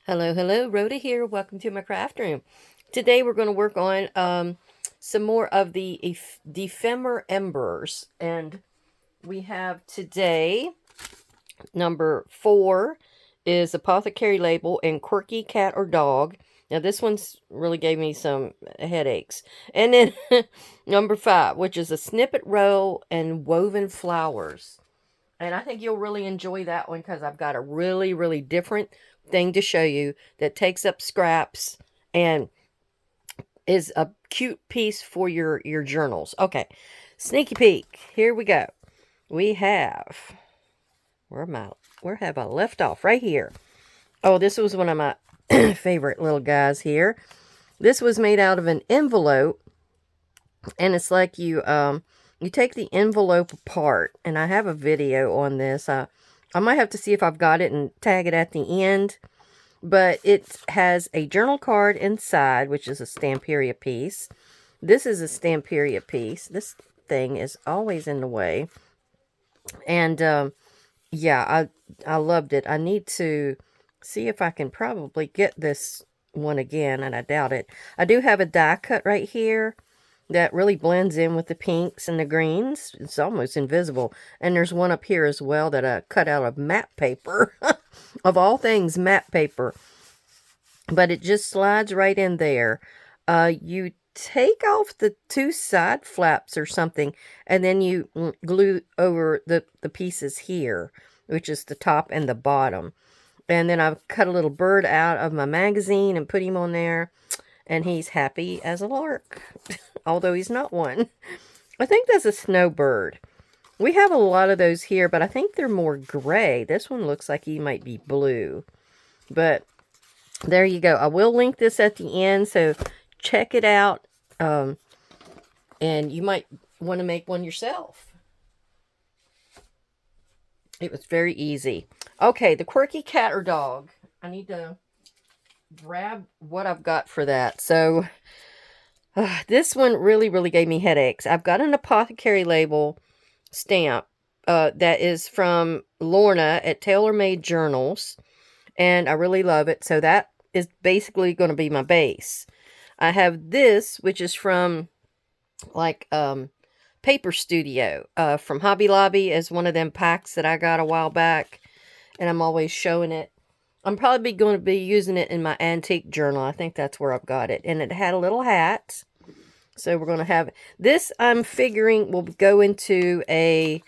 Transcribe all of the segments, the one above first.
Hello, hello, Rhoda here. Welcome to my craft room. Today we're going to work on some more of the ephemer embers. And we have today, number 4 is Apothecary label and quirky cat or dog. Now this one's really gave me some headaches. And then number 5, which is a snippet roll and woven flowers. And I think you'll really enjoy that one because I've got a really, really different thing to show you that takes up scraps and is a cute piece for your journals. Okay, sneaky peek. Here we go. We have where have I left off? Right here. Oh, this was one of my favorite little guys here. This was made out of an envelope, and it's like you take the envelope apart, and I have a video on this. I might have to see if I've got it and tag it at the end. But it has a journal card inside, which is a Stamperia piece. This is a Stamperia piece. This thing is always in the way. And yeah, I loved it. I need to see if I can probably get this one again, and I doubt it. I do have a die cut right here that really blends in with the pinks and the greens. It's almost invisible. And there's one up here as well that I cut out of map paper. Of all things, map paper. But it just slides right in there. You take off the 2 side flaps or something, and then you glue over the pieces here, which is the top and the bottom. And then I've cut a little bird out of my magazine and put him on there. And he's happy as a lark, although he's not one. I think that's a snowbird. We have a lot of those here, but I think they're more gray. This one looks like he might be blue. But there you go. I will link this at the end, so check it out. And you might want to make one yourself. It was very easy. Okay, the quirky cat or dog. I need to grab what I've got for that. So this one really, really gave me headaches. I've got an Apothecary label stamp that is from Lorna at Tailor Made Journals, and I really love it. So that is basically going to be my base. I have this, which is from like Paper Studio from Hobby Lobby, as one of them packs that I got a while back, and I'm always showing it. I'm probably going to be using it in my antique journal. I think that's where I've got it. And it had a little hat. So we're going to have this. I'm figuring will go into a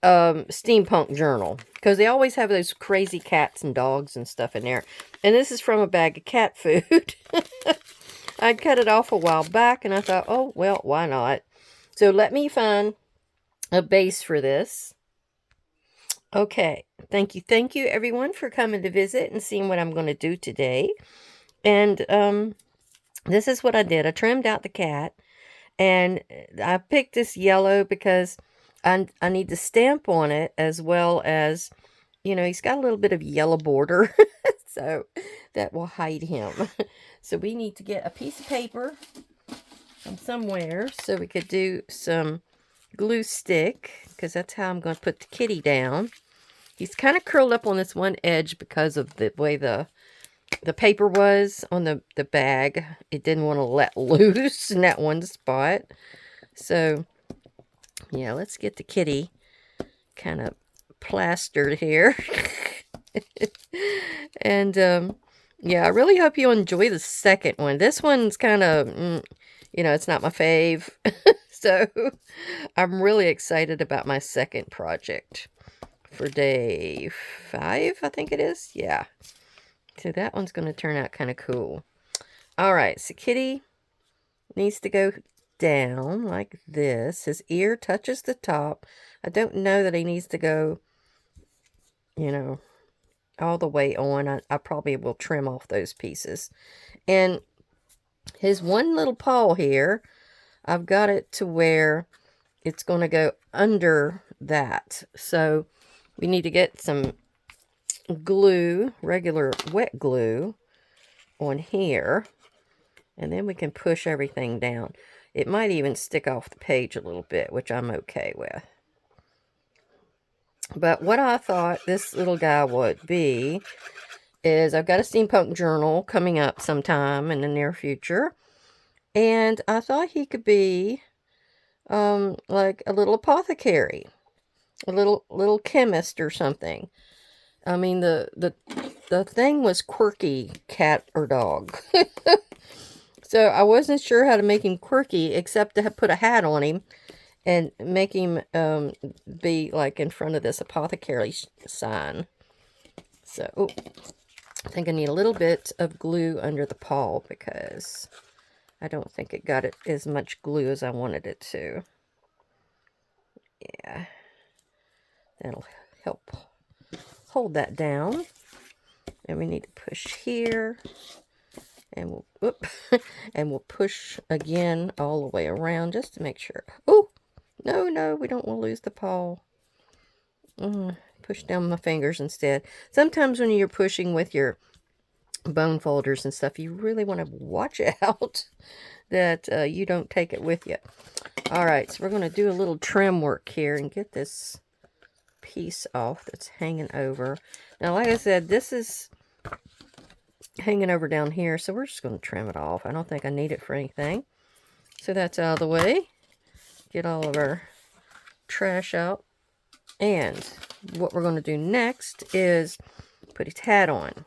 steampunk journal, because they always have those crazy cats and dogs and stuff in there. And this is from a bag of cat food. I cut it off a while back, and I thought, oh, well, why not? So let me find a base for this. Okay, thank you everyone for coming to visit and seeing what I'm going to do today. And this is what I did. I trimmed out the cat, and I picked this yellow because I need to stamp on it, as well as, he's got a little bit of yellow border, so that will hide him. So we need to get a piece of paper from somewhere so we could do some glue stick, because that's how I'm going to put the kitty down. He's kind of curled up on this one edge because of the way the paper was on the bag. It didn't want to let loose in that one spot. So, yeah, let's get the kitty kind of plastered here. And, yeah, I really hope you enjoy the second one. This one's kind of, it's not my fave. So, I'm really excited about my second project for day 5, I think it is. Yeah. So that one's going to turn out kind of cool. All right. So Kitty needs to go down like this. His ear touches the top. I don't know that he needs to go, all the way on. I probably will trim off those pieces. And his one little paw here, I've got it to where it's going to go under that. So we need to get some glue, regular wet glue, on here, and then we can push everything down. It might even stick off the page a little bit, which I'm okay with. But what I thought this little guy would be is I've got a steampunk journal coming up sometime in the near future. And I thought he could be like a little apothecary, a little chemist or something. I mean, the thing was quirky cat or dog. So I wasn't sure how to make him quirky except to put a hat on him and make him be like in front of this apothecary sign. So, oh, I think I need a little bit of glue under the paw because I don't think it got it as much glue as I wanted it to. Yeah, that'll help hold that down. And we need to push here. And we'll, whoop, and we'll push again all the way around just to make sure. Oh, no, we don't want to lose the paw. Push down my fingers instead. Sometimes when you're pushing with your bone folders and stuff, you really want to watch out that you don't take it with you. All right, so we're going to do a little trim work here and get this piece off that's hanging over. Now, like I said, this is hanging over down here, so we're just going to trim it off. I don't think I need it for anything. So that's out of the way. Get all of our trash out. And what we're going to do next is put his hat on.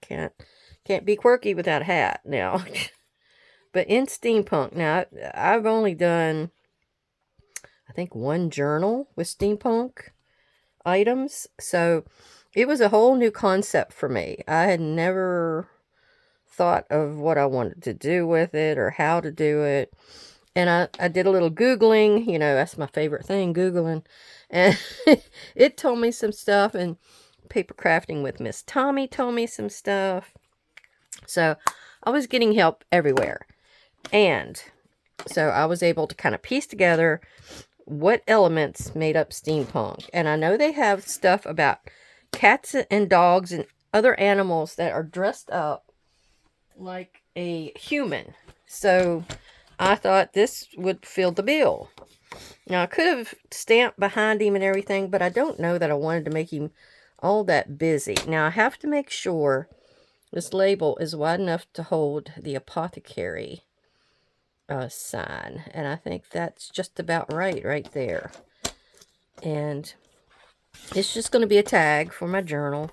Can't be quirky without a hat now. But in steampunk, now I've only done, I think, one journal with steampunk items. So it was a whole new concept for me. I had never thought of what I wanted to do with it or how to do it. And I did a little Googling. You know, that's my favorite thing, Googling. And it told me some stuff. And Paper Crafting with Miss Tommy told me some stuff. So I was getting help everywhere. And so I was able to kind of piece together what elements made up steampunk. And I know they have stuff about cats and dogs and other animals that are dressed up like a human. So I thought this would fill the bill. Now, I could have stamped behind him and everything, but I don't know that I wanted to make him all that busy. Now, I have to make sure this label is wide enough to hold the apothecary sign. And I think that's just about right there. And it's just going to be a tag for my journal.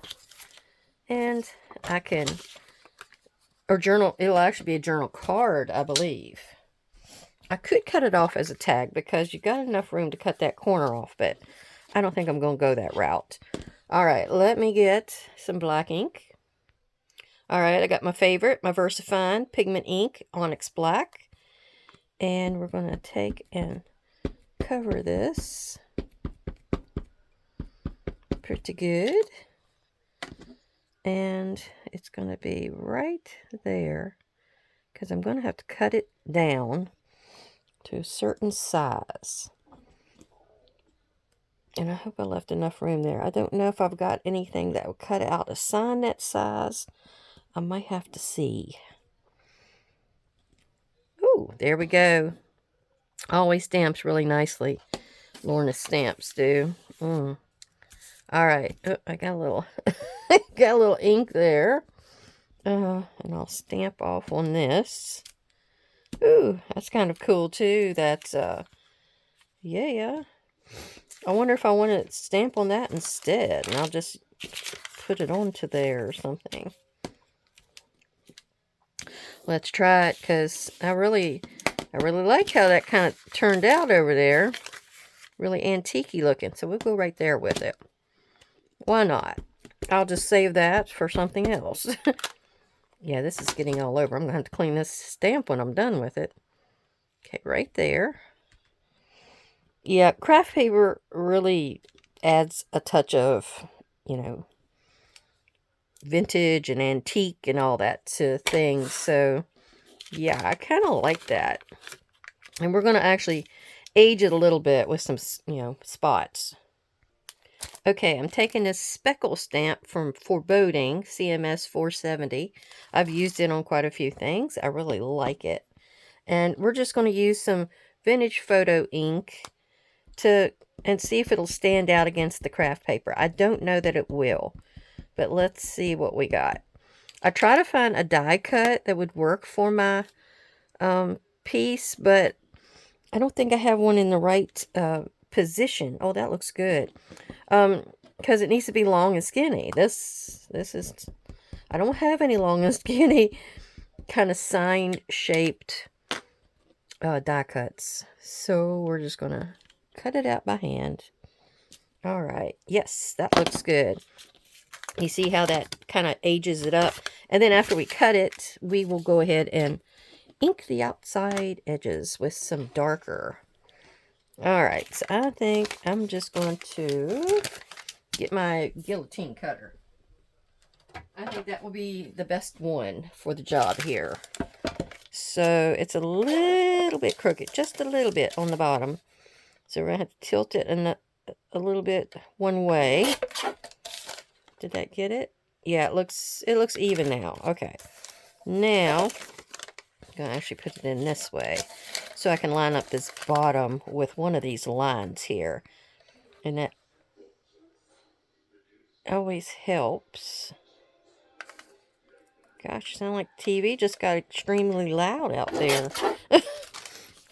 And I can, or journal, it'll actually be a journal card, I believe. I could cut it off as a tag because you got enough room to cut that corner off, but I don't think I'm going to go that route. All right, let me get some black ink. All right, I got my favorite, my VersaFine Pigment Ink Onyx Black. And we're going to take and cover this pretty good. And it's going to be right there because I'm going to have to cut it down to a certain size. And I hope I left enough room there. I don't know if I've got anything that will cut out a sign that size. I might have to see. Ooh, there we go. Always stamps really nicely. Lorna stamps do. All right. Oh, I got a little got a little ink there. And I'll stamp off on this. Ooh, that's kind of cool too. That's yeah. I wonder if I want to stamp on that instead. And I'll just put it onto there or something. Let's try it because I really like how that kind of turned out over there. Really antique-y looking. So we'll go right there with it. Why not? I'll just save that for something else. Yeah, this is getting all over. I'm going to have to clean this stamp when I'm done with it. Okay, right there. Yeah, craft paper really adds a touch of, you know, vintage and antique and all that to things. So, yeah, I kind of like that. And we're going to actually age it a little bit with some, you know, spots. Okay, I'm taking this speckle stamp from Foreboding, CMS 470. I've used it on quite a few things. I really like it. And we're just going to use some vintage photo ink and see if it'll stand out against the craft paper. I don't know that it will. But let's see what we got. I try to find a die cut that would work for my piece, but I don't think I have one in the right position. Oh, that looks good. Because it needs to be long and skinny. This is, I don't have any long and skinny kind of sign shaped die cuts. So we're just going to cut it out by hand. All right. Yes, that looks good. You see how that kind of ages it up. And then after we cut it, we will go ahead and ink the outside edges with some darker. All right. So I think I'm just going to get my guillotine cutter. I think that will be the best one for the job here. So it's a little bit crooked, just a little bit on the bottom. So we're going to have to tilt it in a little bit one way. Did that get it? Yeah, it looks even now. Okay. Now, I'm going to actually put it in this way so I can line up this bottom with one of these lines here. And that always helps. Gosh, sound like TV just got extremely loud out there.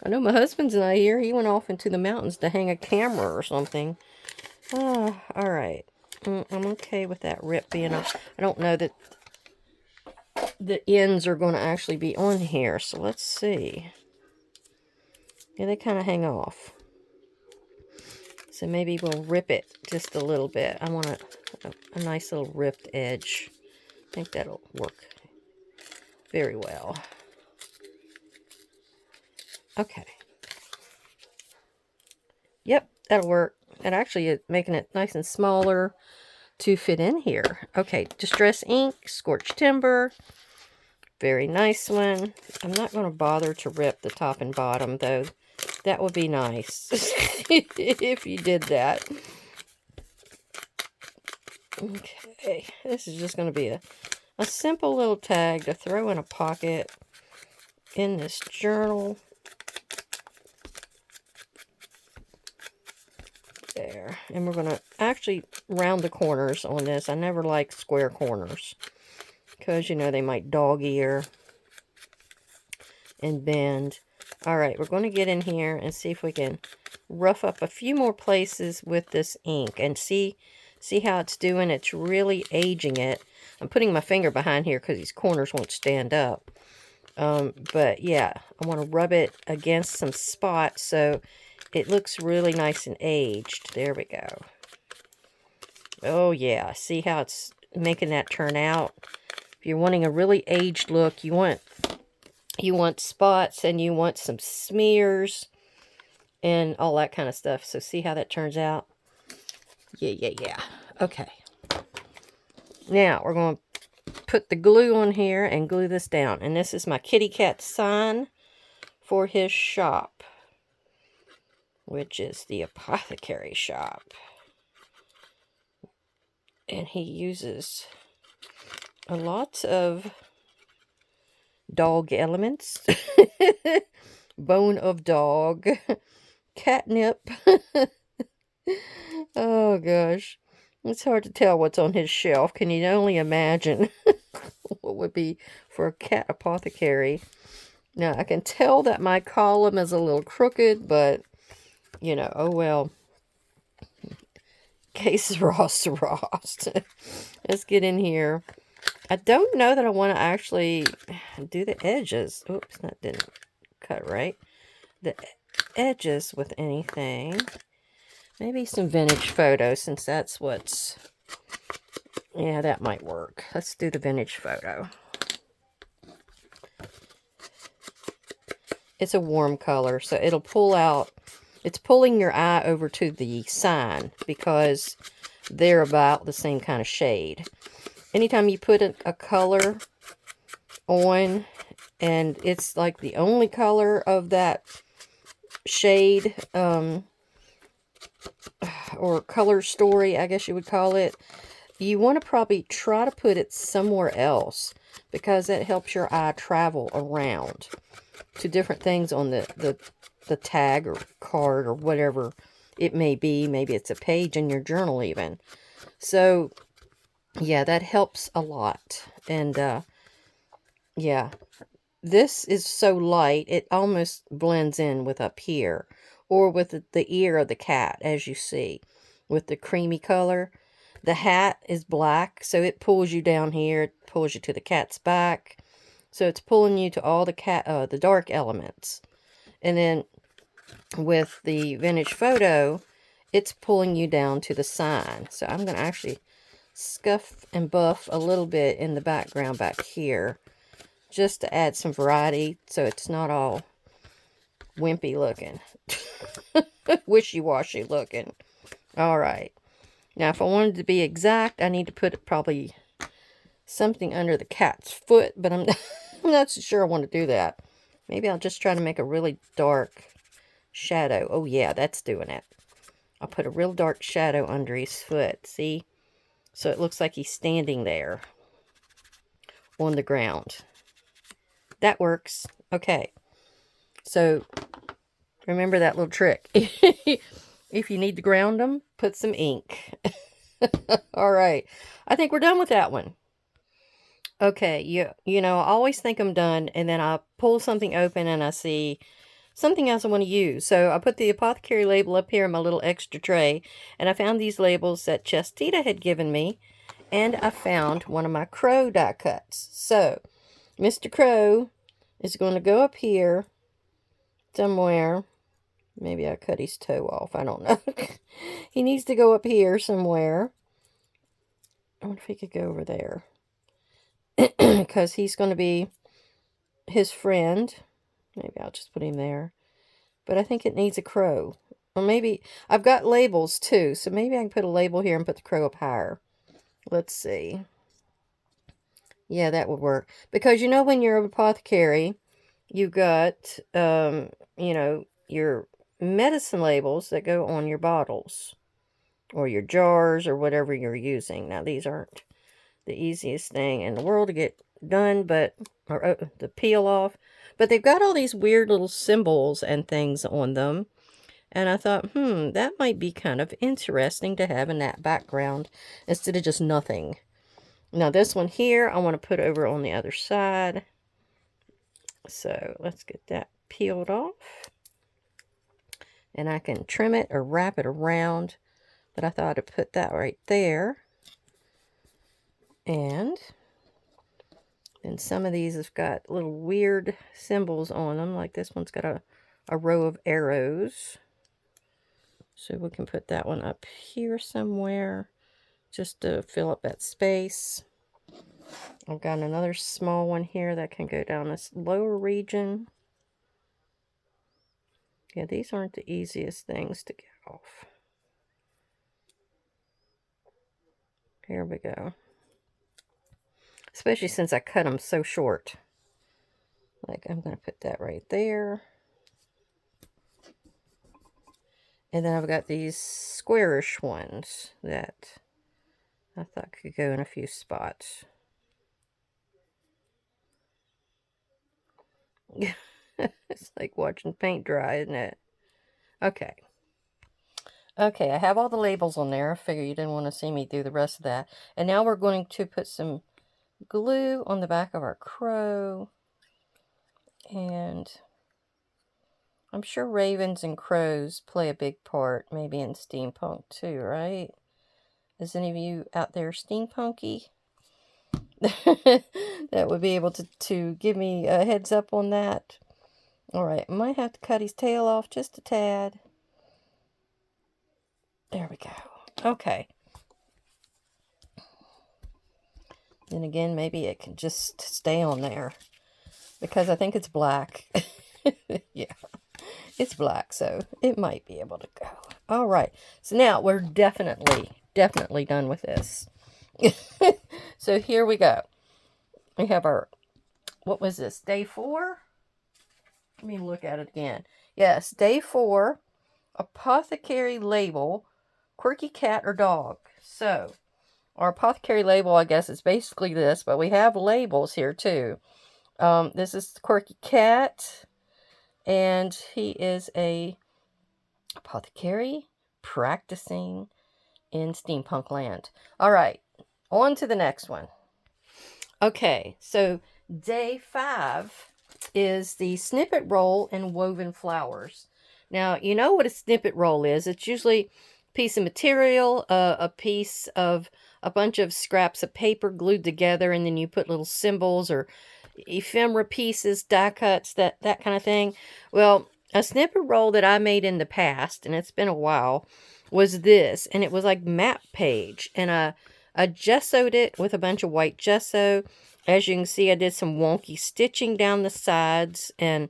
I know my husband's not here. He went off into the mountains to hang a camera or something. Oh, all right. I'm okay with that rip being on. I don't know that the ends are going to actually be on here. So let's see. Yeah, they kind of hang off. So maybe we'll rip it just a little bit. I want a nice little ripped edge. I think that'll work very well. Okay. Yep, that'll work. And actually making it nice and smaller to fit in here. Okay, Distress Ink, Scorched Timber. Very nice one. I'm not going to bother to rip the top and bottom, though. That would be nice if you did that. Okay, this is just going to be a simple little tag to throw in a pocket in this journal. There. And we're going to actually round the corners on this. I never like square corners because, you know, they might dog ear and bend. All right, we're going to get in here and see if we can rough up a few more places with this ink and see how it's doing. It's really aging it. I'm putting my finger behind here because these corners won't stand up. But yeah, I want to rub it against some spots so it looks really nice and aged. There we go. Oh yeah, see how it's making that turn out? If you're wanting a really aged look, you want spots and you want some smears and all that kind of stuff. So see how that turns out? Yeah. Okay. Now we're going to put the glue on here and glue this down. And this is my kitty cat sign for his shop, which is the Apothecary shop. And he uses a lot of dog elements. Bone of dog. Catnip. Oh gosh. It's hard to tell what's on his shelf. Can you only imagine what would be for a cat apothecary? Now, I can tell that my column is a little crooked, but, you know, oh well. Case Ross. Let's get in here. I don't know that I want to actually do the edges. Oops, that didn't cut right. The edges with anything. Maybe some vintage photos, since that's what's... Yeah, that might work. Let's do the vintage photo. It's a warm color, so it'll pull out... It's pulling your eye over to the sign because they're about the same kind of shade. Anytime you put a color on and it's like the only color of that shade, or color story, I guess you would call it, you want to probably try to put it somewhere else because that helps your eye travel around to different things on the tag or card or whatever it may be. Maybe it's a page in your journal even. So Yeah, that helps a lot. And yeah, this is so light, it almost blends in with up here, or with the ear of the cat, as you see, with the creamy color. The hat is black, so it pulls you down here, it pulls you to the cat's back. So it's pulling you to all the dark elements. And then with the vintage photo, it's pulling you down to the sign. So I'm going to actually scuff and buff a little bit in the background back here, just to add some variety so it's not all wimpy looking. Wishy-washy looking. Alright. Now if I wanted to be exact, I need to put probably something under the cat's foot, but I'm not so sure I want to do that. Maybe I'll just try to make a really dark shadow. Oh yeah, that's doing it. I'll put a real dark shadow under his foot, see? So it looks like he's standing there on the ground. That works. Okay. So remember that little trick. If you need to ground them, put some ink. All right. I think we're done with that one. Okay, you know, I always think I'm done, and then I pull something open and I see something else I want to use. So I put the Apothecary label up here in my little extra tray, and I found these labels that Chestita had given me, and I found one of my crow die cuts. So Mr. Crow is going to go up here somewhere. Maybe I cut his toe off. I don't know. He needs to go up here somewhere. I wonder if he could go over there. Because he's going to be his friend. Maybe I'll just put him there. But I think it needs a crow. Or maybe, I've got labels too. So maybe I can put a label here and put the crow up higher. Let's see. Yeah, that would work. Because you know when you're an apothecary, you got, you know, your medicine labels that go on your bottles. Or your jars or whatever you're using. Now, these aren't the easiest thing in the world to get done, but, or to peel off. But they've got all these weird little symbols and things on them. And I thought, that might be kind of interesting to have in that background instead of just nothing. Now, this one here, I want to put over on the other side. So, let's get that peeled off. And I can trim it or wrap it around. But I thought I'd put that right there. And then some of these have got little weird symbols on them. Like this one's got a row of arrows. So we can put that one up here somewhere just to fill up that space. I've got another small one here that can go down this lower region. Yeah, these aren't the easiest things to get off. Here we go. Especially since I cut them so short. Like, I'm going to put that right there. And then I've got these squarish ones that I thought could go in a few spots. It's like watching paint dry, isn't it? Okay. Okay, I have all the labels on there. I figure you didn't want to see me do the rest of that. And now we're going to put some glue on the back of our crow. And I'm sure ravens and crows play a big part, maybe in steampunk too, right? Is any of you out there steampunky? That would be able to give me a heads up on that. Alright, I might have to cut his tail off just a tad. There we go. Okay. Then again, maybe it can just stay on there. Because I think it's black. Yeah. It's black, so it might be able to go. Alright. So now we're definitely done with this. So here we go. We have our, what was this, day 4? Let me look at it again. Yes, day 4, Apothecary label, quirky cat or dog. So, our Apothecary label, I guess, is basically this, but we have labels here too. This is the quirky cat, and he is a apothecary practicing in steampunk land. All right. On to the next one. Okay, so day 5 is the snippet roll and woven flowers. Now, you know what a snippet roll is. It's usually a piece of material, a piece of a bunch of scraps of paper glued together, and then you put little symbols or ephemera pieces, die cuts, that kind of thing. Well, a snippet roll that I made in the past, and it's been a while, was this, and it was like map page, and I gessoed it with a bunch of white gesso. As you can see, I did some wonky stitching down the sides, and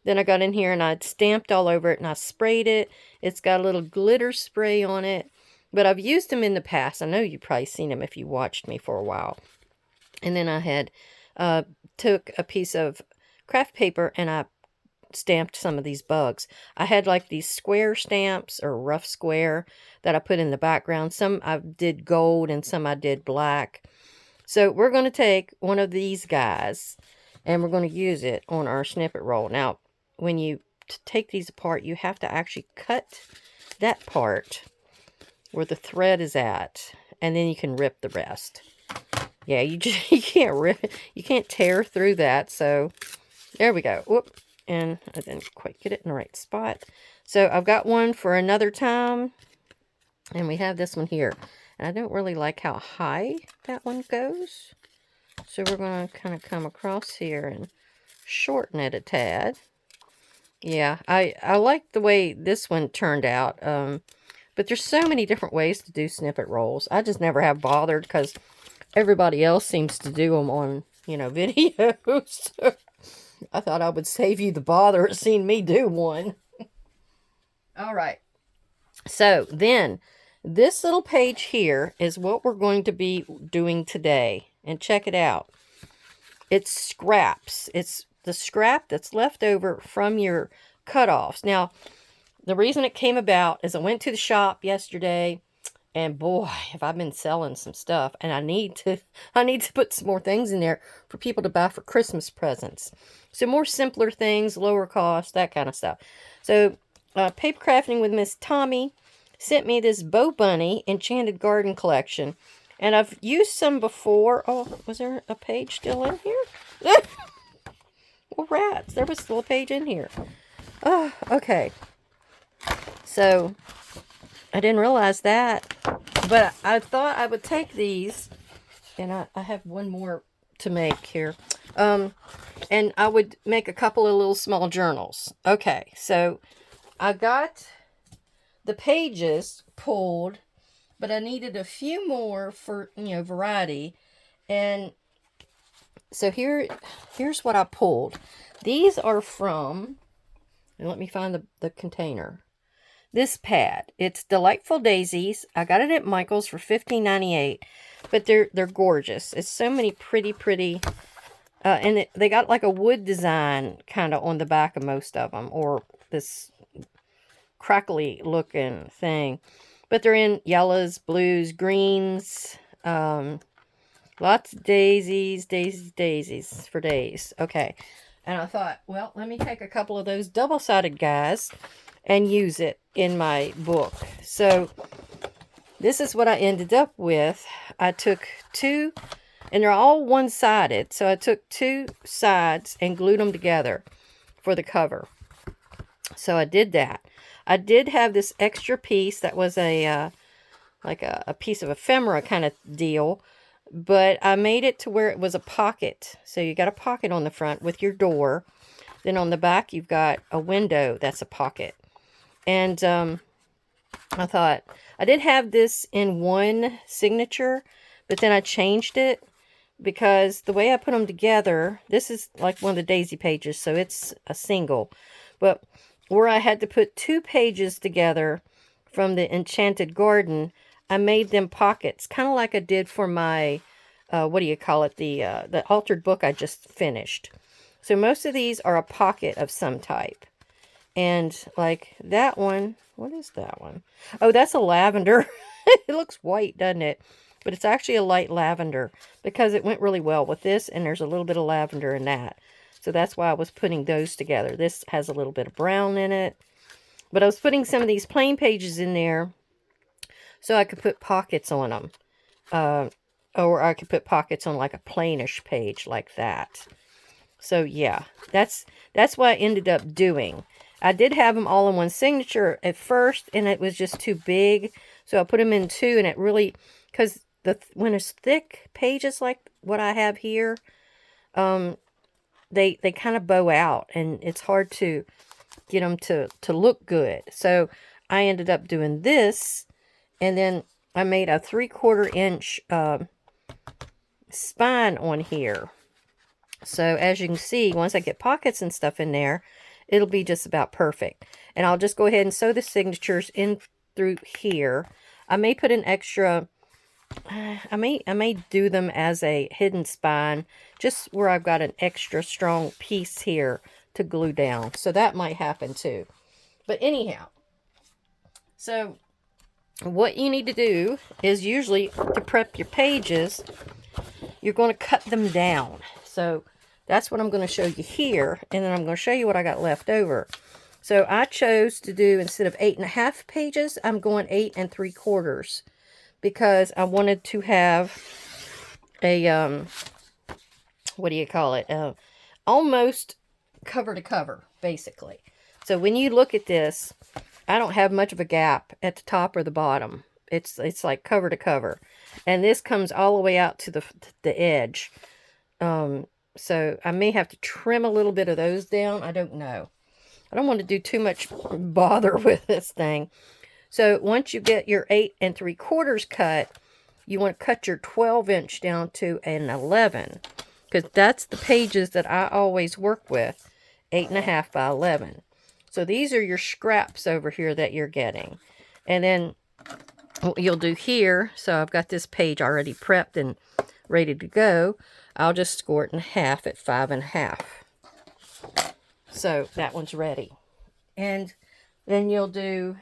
then I got in here and I stamped all over it and I sprayed it. It's got a little glitter spray on it, but I've used them in the past. I know you've probably seen them if you watched me for a while. And then I had took a piece of craft paper and I stamped some of these bugs. I had like these square stamps or rough square that I put in the background. Some I did gold and some I did black. So we're going to take one of these guys and we're going to use it on our snippet roll. Now, when you take these apart, you have to actually cut that part where the thread is at, and then you can rip the rest. Yeah, you can't rip, you can't tear through that. So there we go. Whoop. And I didn't quite get it in the right spot. So I've got one for another time. And we have this one here. And I don't really like how high that one goes. So we're going to kind of come across here and shorten it a tad. Yeah, I like the way this one turned out. But there's so many different ways to do snippet rolls. I just never have bothered because everybody else seems to do them on, videos. I thought I would save you the bother of seeing me do one. All right. So then, this little page here is what we're going to be doing today. And check it out. It's scraps. It's the scrap that's left over from your cutoffs. Now, the reason it came about is I went to the shop yesterday. And boy, have I been selling some stuff. And I need to put some more things in there for people to buy for Christmas presents. So more simpler things, lower cost, that kind of stuff. So Paper Crafting with Miss Tommy sent me this Bow Bunny Enchanted Garden collection. And I've used some before. Oh, was there a page still in here? Well, rats. There was still a page in here. Oh, okay. So I didn't realize that. But I thought I would take these. And I have one more to make here. And I would make a couple of little small journals. Okay, so I got the pages pulled, but I needed a few more for, variety. And so here's what I pulled. These are from, and let me find the container. This pad. It's Delightful Daisies. I got it at Michael's for $15.98, but they're gorgeous. It's so many pretty. And they got like a wood design kind of on the back of most of them, or this crackly looking thing. But they're in yellows, blues, greens, lots of daisies for days. Okay. And I thought, well, let me take a couple of those double-sided guys and use it in my book. So this is what I ended up with. I took two, and they're all one-sided. So I took two sides and glued them together for the cover. So I did that. I did have this extra piece that was a piece of ephemera kind of deal. But I made it to where it was a pocket. So you got a pocket on the front with your door. Then on the back you've got a window that's a pocket. And I thought, I did have this in one signature, but then I changed it because the way I put them together, this is like one of the daisy pages, so it's a single. But where I had to put two pages together from the Enchanted Garden, I made them pockets, kind of like I did for my, the altered book I just finished. So most of these are a pocket of some type. And like that one, what is that one? Oh, that's a lavender. It looks white, doesn't it? But it's actually a light lavender because it went really well with this, and there's a little bit of lavender in that. So that's why I was putting those together. This has a little bit of brown in it. But I was putting some of these plain pages in there so I could put pockets on them. Or I could put pockets on like a plainish page like that. So yeah, that's what I ended up doing. I did have them all in one signature at first, and it was just too big. So I put them in two, and it really, because when it's thick pages like what I have here, they kind of bow out, and it's hard to get them to look good. So I ended up doing this, and then I made a 3/4 inch spine on here. So as you can see, once I get pockets and stuff in there, it'll be just about perfect. And I'll just go ahead and sew the signatures in through here. I may put an extra, I may do them as a hidden spine, just where I've got an extra strong piece here to glue down. So that might happen too. But anyhow, so what you need to do is usually to prep your pages, you're going to cut them down. So that's what I'm going to show you here. And then I'm going to show you what I got left over. So I chose to do, instead of 8.5 pages, I'm going 8 3/4. Because I wanted to have a, what do you call it? Almost cover to cover, basically. So when you look at this, I don't have much of a gap at the top or the bottom. It's like cover to cover. And this comes all the way out to the edge. So I may have to trim a little bit of those down. I don't know. I don't want to do too much bother with this thing. So once you get your 8 3/4 cut, you want to cut your 12-inch down to an 11. Because that's the pages that I always work with. 8.5 by 11. So these are your scraps over here that you're getting. And then what you'll do here, so I've got this page already prepped and ready to go. I'll just score it in half at 5.5. So that one's ready. And then you'll do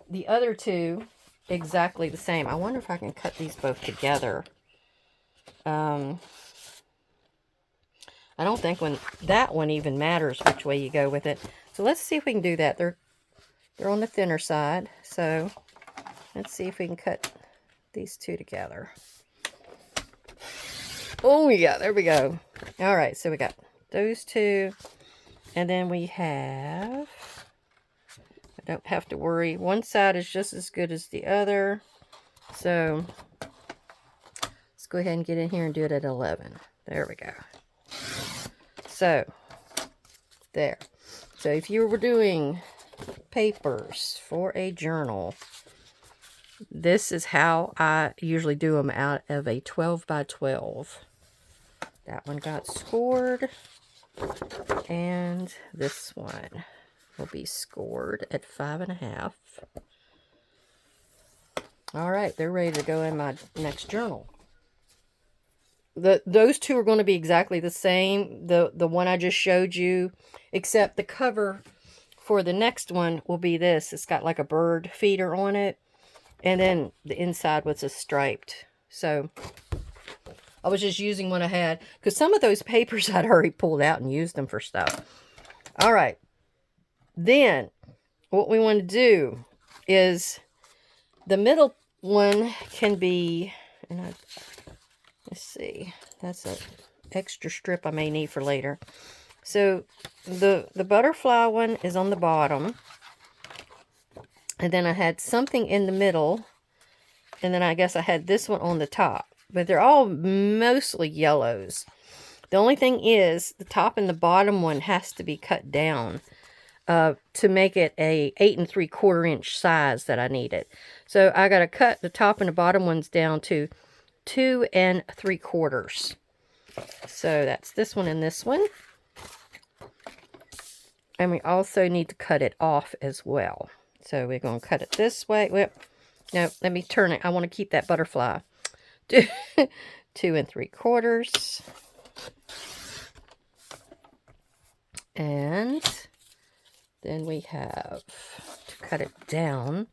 the other two exactly the same. I wonder if I can cut these both together. I don't think that one even matters which way you go with it. So let's see if we can do that. They're on the thinner side. So let's see if we can cut these two together. Oh yeah, there we go. All right, so we got those two. And then we have, I don't have to worry. One side is just as good as the other. So let's go ahead and get in here and do it at 11. There we go. So there. So if you were doing papers for a journal, this is how I usually do them out of a 12 by 12. That one got scored. And this one will be scored at 5.5. All right, they're ready to go in my next journal. Those two are going to be exactly the same. The one I just showed you, except the cover for the next one will be this. It's got like a bird feeder on it. And then the inside was a striped. So I was just using what I had, because some of those papers I'd already pulled out and used them for stuff. All right. Then what we want to do is the middle one can be, and let's see, that's an extra strip I may need for later. So the butterfly one is on the bottom. And then I had something in the middle. And then I guess I had this one on the top. But they're all mostly yellows. The only thing is, the top and the bottom one has to be cut down to make it a 8 3/4 inch size that I needed. So I got to cut the top and the bottom ones down to 2 3/4. So that's this one and this one. And we also need to cut it off as well. So we're going to cut it this way. Well, no, let me turn it. I want to keep that butterfly. 2 3/4. And then we have to cut it down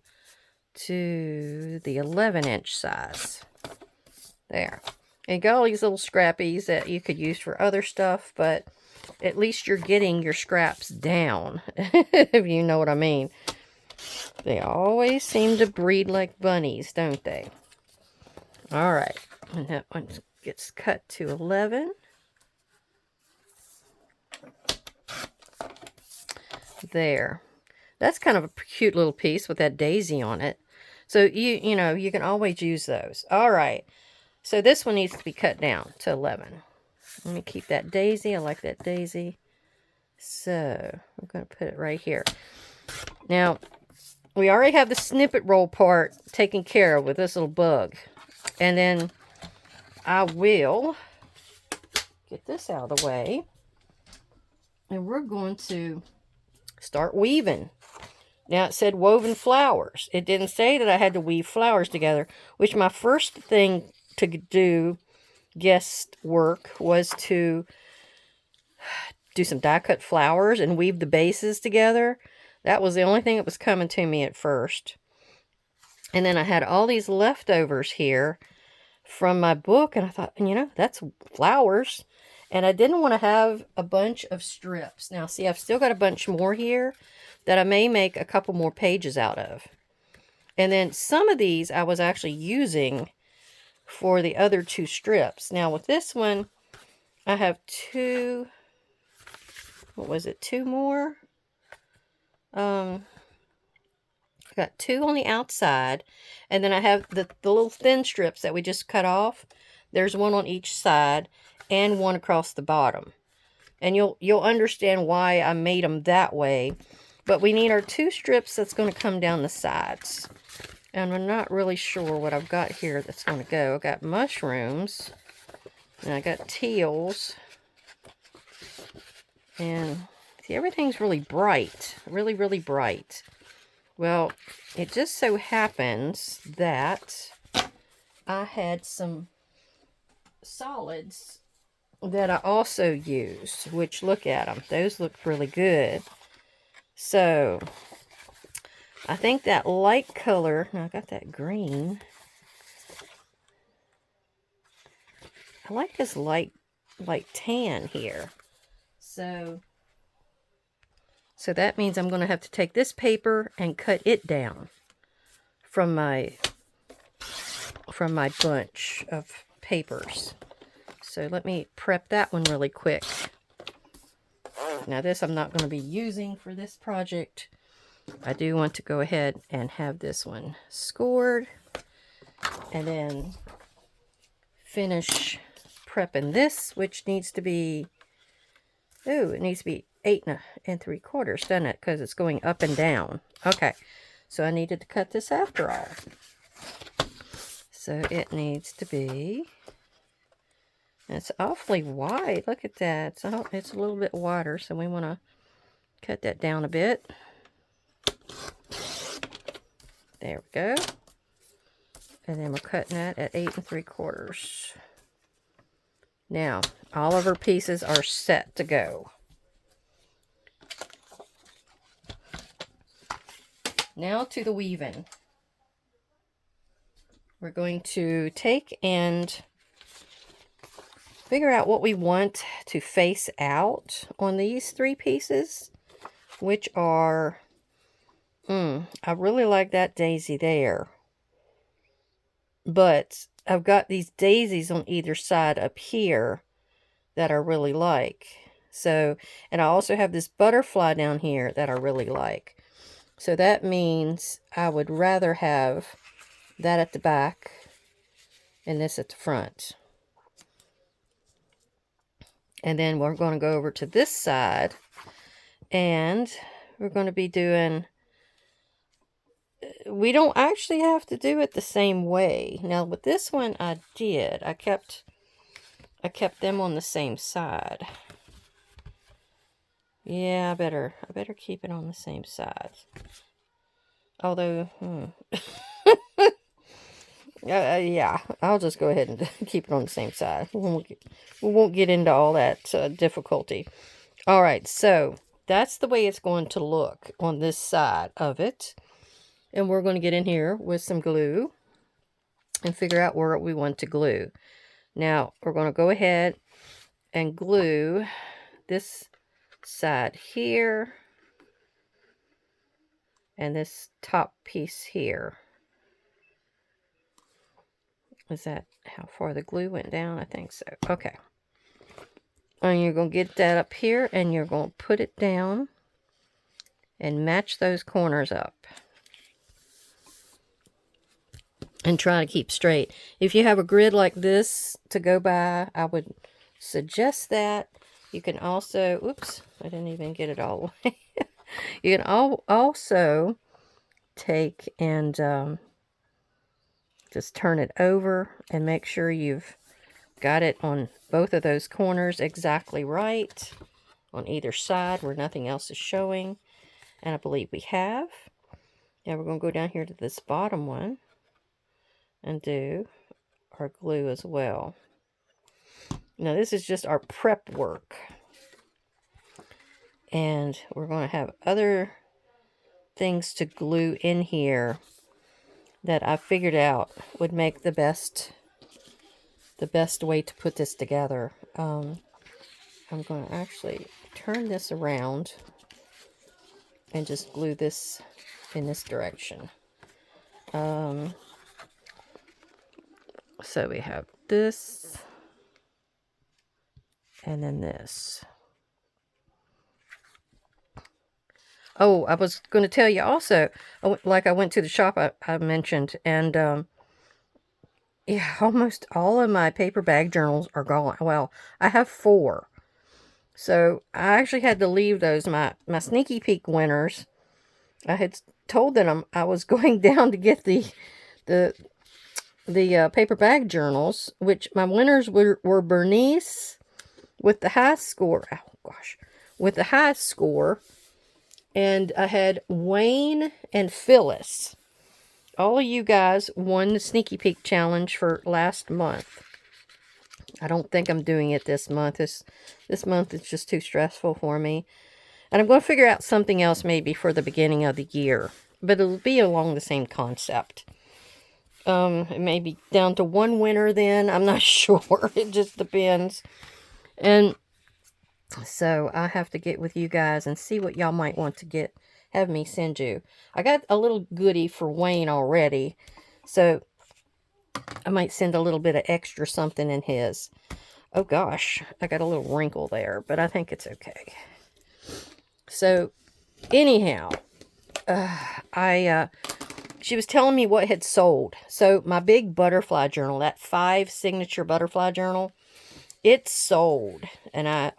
to the 11-inch size. There. And got all these little scrappies that you could use for other stuff, but at least you're getting your scraps down, if you know what I mean. They always seem to breed like bunnies, don't they? All right. And that one gets cut to 11. There. That's kind of a cute little piece with that daisy on it. So, you know, you can always use those. All right. So this one needs to be cut down to 11. Let me keep that daisy. I like that daisy. So, I'm going to put it right here. Now, we already have the snippet roll part taken care of with this little bug. And then I will get this out of the way. And we're going to start weaving. Now, it said woven flowers. It didn't say that I had to weave flowers together, which my first thing to do, guest work, was to do some die-cut flowers and weave the bases together. That was the only thing that was coming to me at first. And then I had all these leftovers here from my book, and I thought, you know, that's flowers. And I didn't want to have a bunch of strips. Now, see, I've still got a bunch more here that I may make a couple more pages out of. And then some of these I was actually using for the other 2 strips. Now, with this one, I have 2, what was it, 2 more? I got 2 on the outside, and then I have the little thin strips that we just cut off. There's one on each side and one across the bottom. And you'll understand why I made them that way. But we need our 2 strips that's going to come down the sides. And I'm not really sure what I've got here that's going to go. I've got mushrooms. And I got teals. And see, everything's really bright. Really, really bright. Well, it just so happens that I had some solids that I also used, which, look at them. Those look really good. So, I think that light color, now I got that green. I like this light tan here. So that means I'm going to have to take this paper and cut it down from my bunch of papers. So let me prep that one really quick. Now this I'm not going to be using for this project. I do want to go ahead and have this one scored and then finish prepping this, which needs to be, oh, it needs to be 8 3/4, doesn't it? Because it's going up and down. Okay, so I needed to cut this after all. So it needs to be, it's awfully wide. Look at that. So it's a little bit wider, so we want to cut that down a bit. There we go. And then we're cutting that at 8 3/4. Now, all of our pieces are set to go. Now to the weaving. We're going to take and figure out what we want to face out on these 3 pieces, which are, I really like that daisy there. But I've got these daisies on either side up here that I really like. So, and I also have this butterfly down here that I really like. So that means I would rather have that at the back and this at the front. And then we're going to go over to this side and we're going to be doing, we don't actually have to do it the same way. Now with this one I did. I kept them on the same side. Yeah, I better keep it on the same side. Although, yeah, I'll just go ahead and keep it on the same side. We won't get into all that difficulty. All right, so that's the way it's going to look on this side of it. And we're going to get in here with some glue and figure out where we want to glue. Now, we're going to go ahead and glue this side here and this top piece here. Is that how far the glue went down. I think so. Okay. And you're going to get that up here, and you're going to put it down and match those corners up. And try to keep straight. If you have a grid like this to go by, I would suggest that. You can also, oops, I didn't even get it all away. You can also take and just turn it over and make sure you've got it on both of those corners exactly right on either side where nothing else is showing. And I believe we have. Now we're going to go down here to this bottom one and do our glue as well. Now this is just our prep work. And we're going to have other things to glue in here that I figured out would make the best way to put this together. I'm going to actually turn this around and just glue this in this direction. So we have this, and then this. Oh, I was going to tell you also, like I went to the shop I mentioned, and yeah, almost all of my paper bag journals are gone. Well, I have 4. So I actually had to leave those, my sneaky peek winners. I had told them I was going down to get the paper bag journals, which my winners were Bernice with the high score. Oh gosh, with the high score, and I had Wayne and Phyllis. All of you guys won the sneaky peek challenge for last month. I don't think I'm doing it this month. This month is just too stressful for me. And I'm going to figure out something else maybe for the beginning of the year. But it'll be along the same concept. It may be down to 1 winner then. I'm not sure. It just depends. And so I have to get with you guys and see what y'all might want to have me send you. I got a little goodie for Wayne already. So I might send a little bit of extra something in his. Oh gosh, I got a little wrinkle there, but I think it's okay. So anyhow, she was telling me what had sold. So my big butterfly journal, that 5 signature butterfly journal, it sold. And I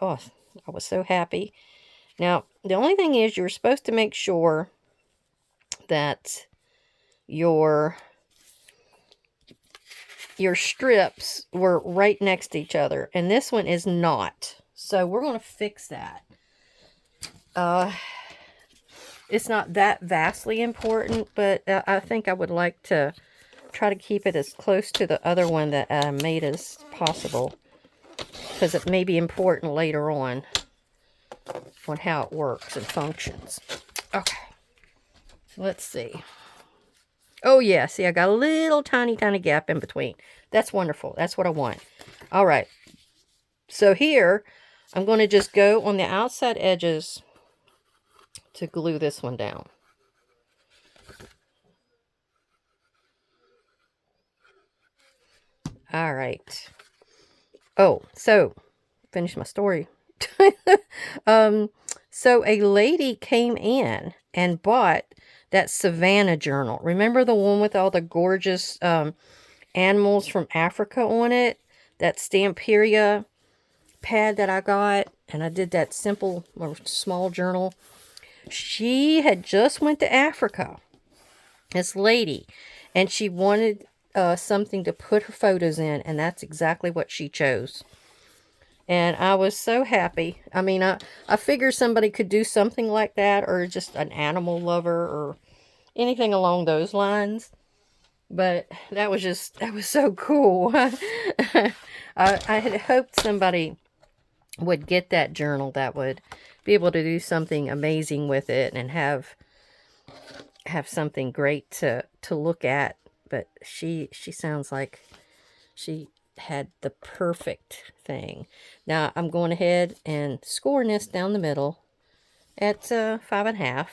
was so happy. Now, the only thing is you're supposed to make sure that your strips were right next to each other. And this one is not. So we're going to fix that. It's not that vastly important, but I think I would like to try to keep it as close to the other one that I made as possible. Because it may be important later on how it works and functions. Okay. Let's see. Oh, yeah. See, I got a little tiny gap in between. That's wonderful. That's what I want. All right. So here, I'm going to just go on the outside edges to glue this one down. All right. Oh, so, finish my story. So a lady came in and bought that Savannah journal. Remember the one with all the gorgeous animals from Africa on it? That Stamperia pad that I got. And I did that simple or small journal. She had just went to Africa. This lady. And she wanted something to put her photos in. And that's exactly what she chose. And I was so happy. I mean, I figured somebody could do something like that, or just an animal lover, or anything along those lines. But that was so cool. I had hoped somebody would get that journal that would be able to do something amazing with it and have something great to look at. But she sounds like she had the perfect thing. Now I'm going ahead and scoring this down the middle at 5.5,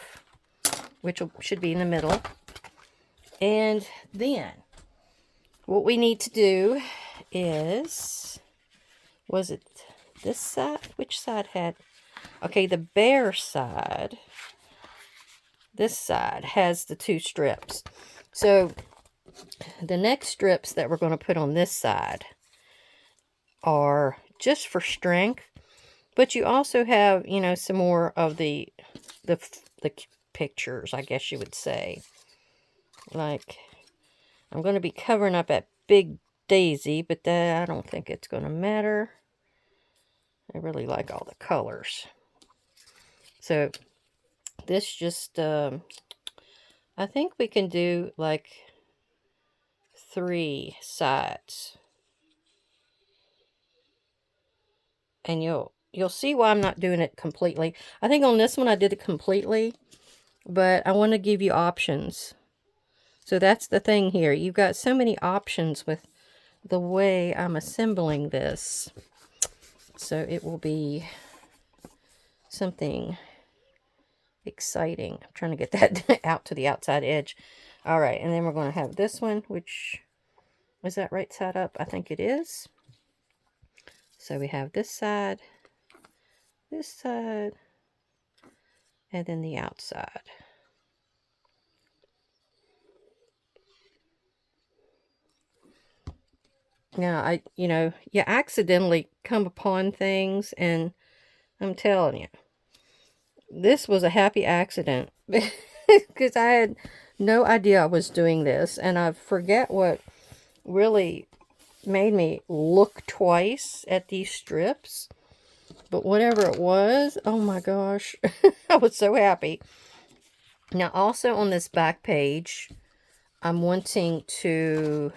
which should be in the middle. And then what we need to do is, was it this side? Which side had, okay, the bare side, this side has the 2 strips. So the next strips that we're going to put on this side are just for strength, but you also have, you know, some more of the pictures, I guess you would say. Like, I'm going to be covering up that big daisy, but I don't think it's going to matter. I really like all the colors. So this just, I think we can do like 3 sides. And you'll see why I'm not doing it completely. I think on this one I did it completely, but I want to give you options. So that's the thing here. You've got so many options with the way I'm assembling this. So it will be something exciting. I'm trying to get that out to the outside edge. All right, and then we're going to have this one, which, is that right side up? I think it is. So we have this side, and then the outside. Now, you accidentally come upon things, and I'm telling you, this was a happy accident because I had no idea I was doing this, and I forget what really made me look twice at these strips, but whatever it was, oh my gosh, I was so happy. Now, also on this back page, I'm wanting to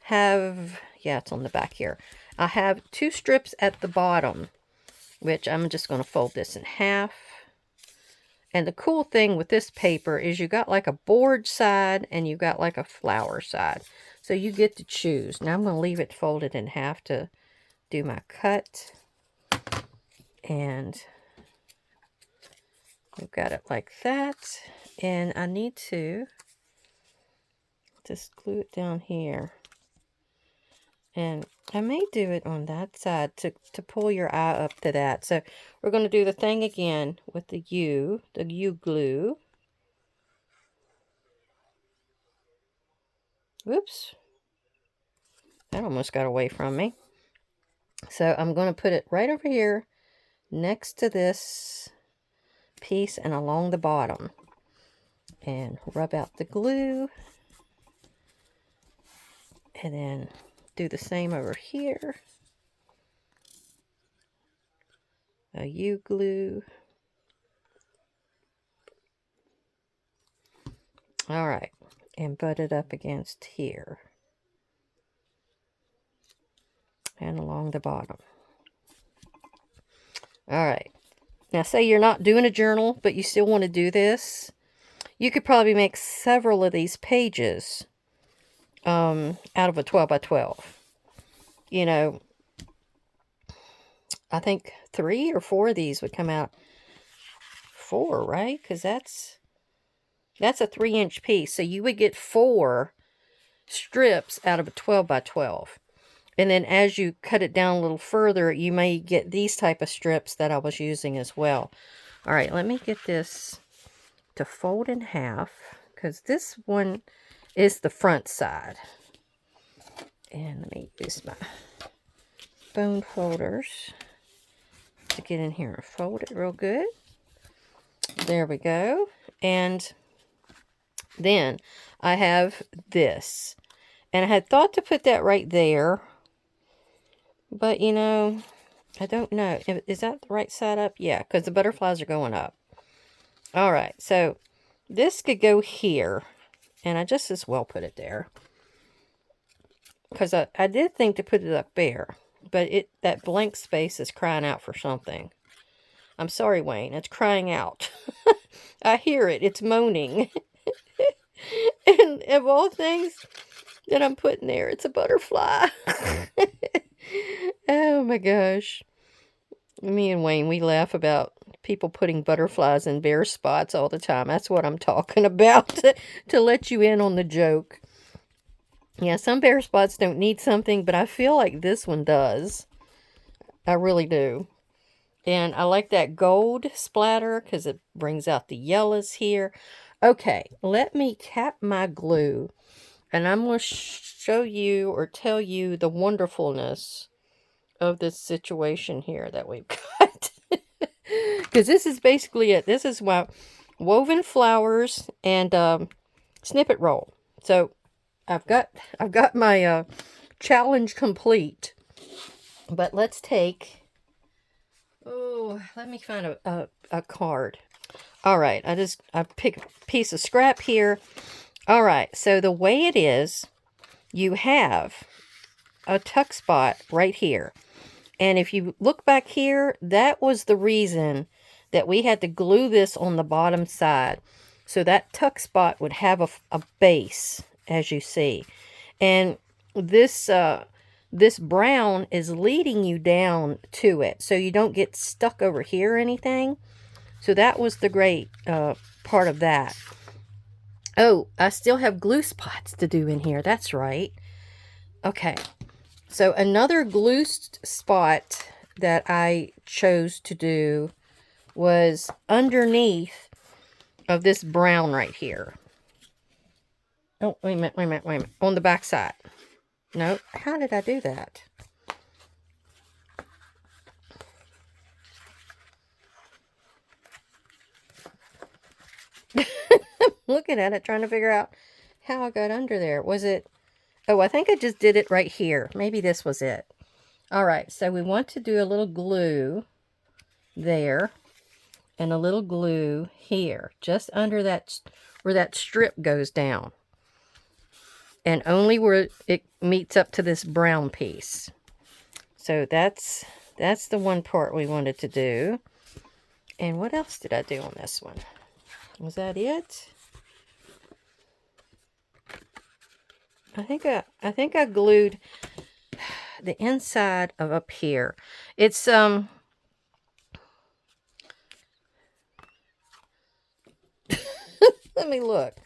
have, yeah, it's on the back here. I have 2 strips at the bottom, which I'm just going to fold this in half. And the cool thing with this paper is you got like a board side and you got like a flower side. So you get to choose. Now I'm going to leave it folded in half to do my cut. And we've got it like that. And I need to just glue it down here. And I may do it on that side to pull your eye up to that. So we're going to do the thing again with the U glue. Whoops. That almost got away from me. So I'm going to put it right over here next to this piece and along the bottom. And rub out the glue. And then do the same over here. A U glue. All right. And butt it up against here. And along the bottom. All right. Now, say you're not doing a journal, but you still want to do this. You could probably make several of these pages out of a 12 by 12. You know, I think 3 or 4 of these would come out. 4, right? Because that's a 3-inch piece. So you would get 4 strips out of a 12 by 12. And then as you cut it down a little further, you may get these type of strips that I was using as well. All right, let me get this to fold in half, because this one is the front side. And let me use my bone folders to get in here and fold it real good. There we go. And then I have this. And I had thought to put that right there. But, you know, I don't know. Is that the right side up? Yeah, because the butterflies are going up. All right, so this could go here. And I just as well put it there. Because I did think to put it up there. But that blank space is crying out for something. I'm sorry, Wayne. It's crying out. I hear it. It's moaning. And of all things that I'm putting there, it's a butterfly. Oh my gosh. Me and Wayne, we laugh about people putting butterflies in bare spots all the time. That's what I'm talking about, to let you in on the joke. Yeah, some bare spots don't need something, but I feel like this one does. I really do. And I like that gold splatter because it brings out the yellows here. Okay, let me cap my glue. And I'm going to show you or tell you the wonderfulness of this situation here that we've got. Because this is basically it. This is my woven flowers and snippet roll. So I've got my challenge complete. But let's take, oh, let me find a card. All right, I pick a piece of scrap here. All right, so the way it is, you have a tuck spot right here. And if you look back here, that was the reason that we had to glue this on the bottom side. So that tuck spot would have a base, as you see. And this brown is leading you down to it. So you don't get stuck over here or anything. So that was the great part of that. Oh, I still have glue spots to do in here. That's right. Okay. So another glue spot that I chose to do was underneath of this brown right here. Oh, wait a minute. On the back side. No, how did I do that? Looking at it, trying to figure out how I got under there. Was it... Oh, I think I just did it right here. Maybe this was it. All right, so we want to do a little glue there and a little glue here, just under that, where that strip goes down. And only where it meets up to this brown piece. So that's the one part we wanted to do. And what else did I do on this one? Was that it? I think I glued the inside of up here. It's let me look.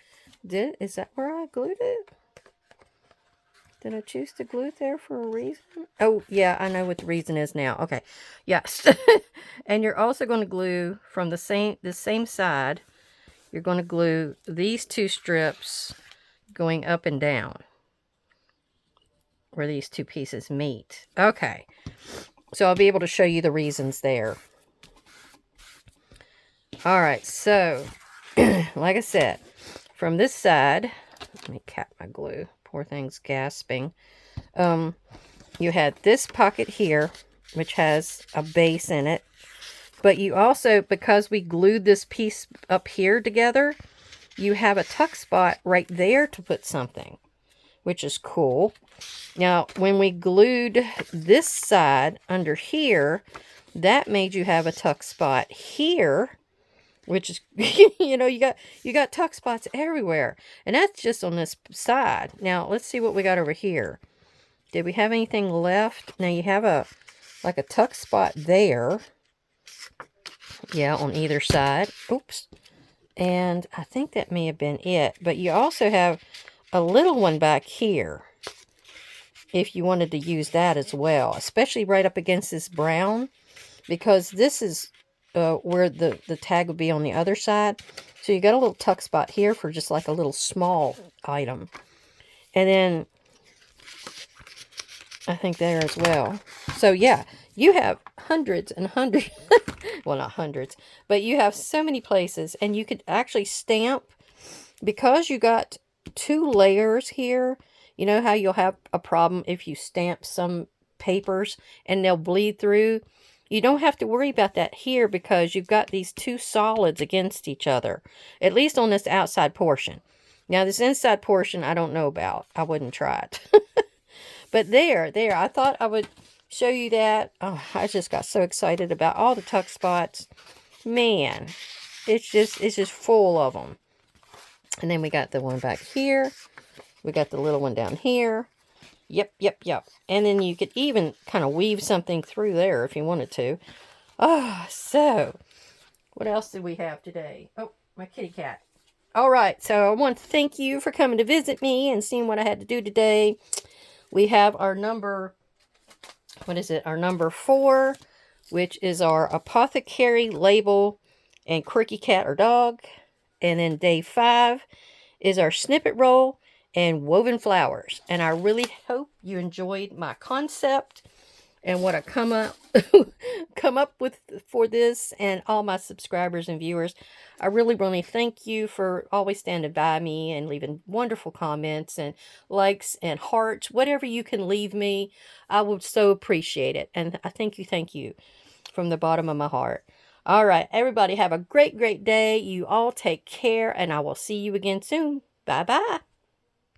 Is that where I glued it? Did I choose to glue it there for a reason? Oh, yeah, I know what the reason is now. Okay. Yes. And you're also going to glue from the same side. You're going to glue these two strips going up and down where these two pieces meet. Okay. So I'll be able to show you the reasons there. All right. So, like I said, from this side, let me cap my glue. Poor thing's gasping. You had this pocket here, which has a base in it. But you also, because we glued this piece up here together, you have a tuck spot right there to put something, which is cool. Now, when we glued this side under here, that made you have a tuck spot here, which is, you know, you got tuck spots everywhere. And that's just on this side. Now, let's see what we got over here. Did we have anything left? Now, you have like a tuck spot there. Yeah, on either side. Oops. And I think that may have been it. But you also have a little one back here, if you wanted to use that as well. Especially right up against this brown. Because this is where the tag would be on the other side. So you got a little tuck spot here for just like a little small item. And then I think there as well. So yeah, you have hundreds and hundreds, well, not hundreds, but you have so many places, and you could actually stamp, because you got 2 layers here. You know how you'll have a problem if you stamp some papers and they'll bleed through? You don't have to worry about that here because you've got these 2 solids against each other, at least on this outside portion. Now, this inside portion, I don't know about. I wouldn't try it. But there, I thought I would show you that. Oh, I just got so excited about all the tuck spots. Man, it's just full of them. And then we got the one back here. We got the little one down here. Yep. And then you could even kind of weave something through there if you wanted to. Oh, so what else did we have today? Oh, my kitty cat. All right, so I want to thank you for coming to visit me and seeing what I had to do today. We have our number, what is it? Our number 4, which is our Apothecary label and Quirky Cat or Dog. And then day 5 is our snippet roll and woven flowers. And I really hope you enjoyed my concept and what I come up with for this, and all my subscribers and viewers. I really, really thank you for always standing by me and leaving wonderful comments and likes and hearts, whatever you can leave me. I would so appreciate it. And I thank you from the bottom of my heart. All right, everybody have a great, great day. You all take care, and I will see you again soon. Bye-bye.